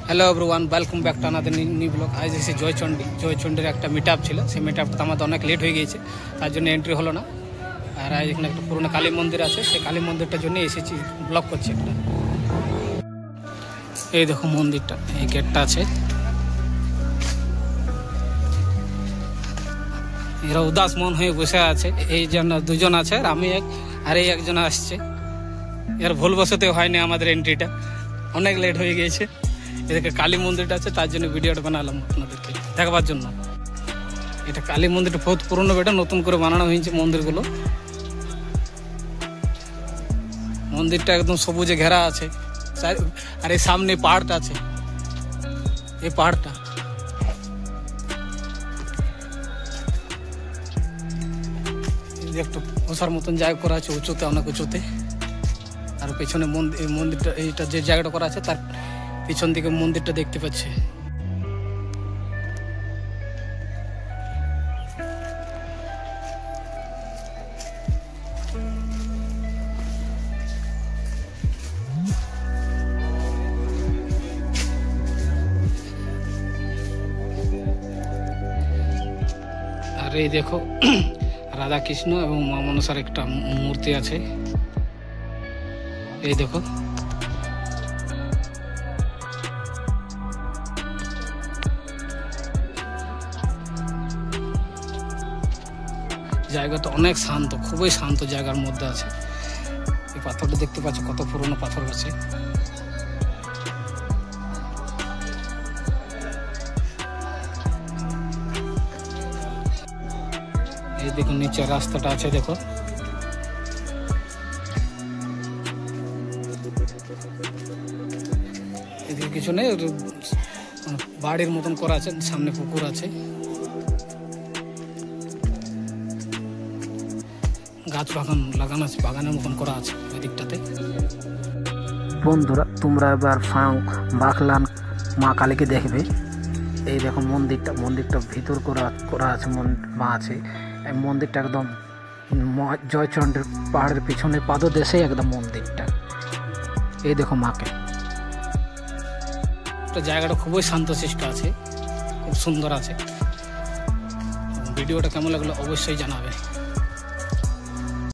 Hello everyone, welcome back to another new blog. আজ এসে জয়চণ্ডীর একটা মিট আপ ছিল। সেই মিট আপটা আমাদের অনেক লেট হয়ে গিয়েছে, তার জন্য এন্ট্রি হলো না। আর আজ এখানে একটা পুরোনো কালী মন্দির আছে, সেই কালী মন্দিরটার জন্য এসেছি, ব্লগ করছি একটা। এই দেখো মন্দিরটা, এই গেটটা আছে। এরা উদাস মন হয়ে বসে আছে। এই জন্য দুজন আছে, আর আমি আর এই একজন আসছে। এর ভুলবশতে হয়নি আমাদের এন্ট্রিটা, অনেক লেট হয়ে গিয়েছে। এদিকে কালী মন্দিরটা আছে, তার জন্য ভিডিওটা বানালাম আপনাদেরকে দেখাবার জন্য। এটা কালী মন্দিরটা বহুত পুরনো, বেটা নতুন করে বানানো হয়েছে মন্দিরগুলো। মন্দিরটা একদম সবুজে ঘেরা আছে, আর এই সামনে পাহাড়টা আছে। এই পাহাড়টা একটু বসার মতন জায়গা করা আছে, উঁচুতে, অনেক উঁচুতে। আর পেছনে মন্দিরটা, এইটা যে জায়গাটা করা আছে তার পিছন দিকে মন্দিরটা দেখতে পাচ্ছে। আর এই দেখো রাধা কৃষ্ণ এবং মা মনসার একটা মূর্তি আছে। এই দেখো জায়গাটা অনেক শান্ত, খুবই শান্ত জায়গার মধ্যে আছে। এই পাথরটা দেখতে পাচ্ছ, কত পুরনো পাথর আছে। এই দেখুন নিচে রাস্তাটা আছে, দেখো। এদিকে কিছু নেই, বাড়ির মতন করা আছে, সামনে পুকুর আছে, গাছ বাগান লাগানো আছে, বাগানের মতন করা আছে ওই দিকটাতে। বন্ধুরা, তোমরা এবার বাকলান মা কালীকে দেখবে। এই দেখো মন্দিরটা ভিতর করা আছে, মা আছে। এই মন্দিরটা একদম জয়চণ্ডীর পাহাড়ের পিছনে পাদদেশে একদম মন্দিরটা। এই দেখো মাকে। জায়গাটা খুবই শান্তশিষ্ট আছে, খুব সুন্দর আছে। ভিডিওটা কেমন লাগলো অবশ্যই জানাবে।